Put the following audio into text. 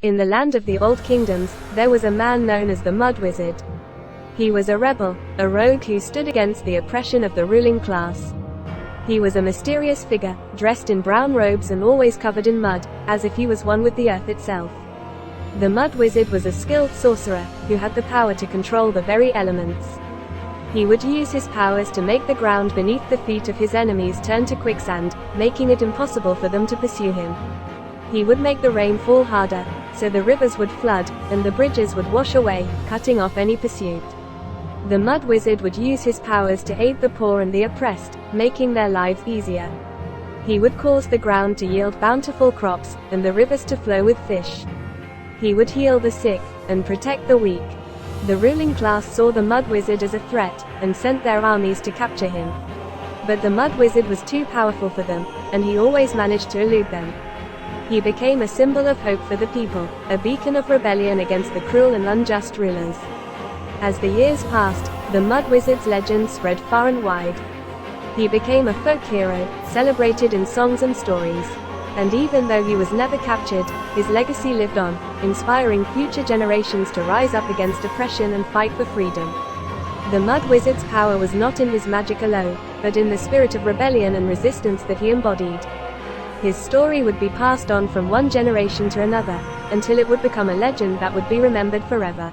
In the land of the Old Kingdoms, there was a man known as the Mud Wizard. He was a rebel, a rogue who stood against the oppression of the ruling class. He was a mysterious figure, dressed in brown robes and always covered in mud, as if he was one with the earth itself. The Mud Wizard was a skilled sorcerer, who had the power to control the very elements. He would use his powers to make the ground beneath the feet of his enemies turn to quicksand, making it impossible for them to pursue him. He would make the rain fall harder, so the rivers would flood, and the bridges would wash away, cutting off any pursuit. The Mud Wizard would use his powers to aid the poor and the oppressed, making their lives easier. He would cause the ground to yield bountiful crops, and the rivers to flow with fish. He would heal the sick, and protect the weak. The ruling class saw the Mud Wizard as a threat, and sent their armies to capture him. But the Mud Wizard was too powerful for them, and he always managed to elude them. He became a symbol of hope for the people, a beacon of rebellion against the cruel and unjust rulers. As the years passed, the Mud Wizard's legend spread far and wide. He became a folk hero, celebrated in songs and stories. And even though he was never captured, his legacy lived on, inspiring future generations to rise up against oppression and fight for freedom. The Mud Wizard's power was not in his magic alone, but in the spirit of rebellion and resistance that he embodied. His story would be passed on from one generation to another, until it would become a legend that would be remembered forever.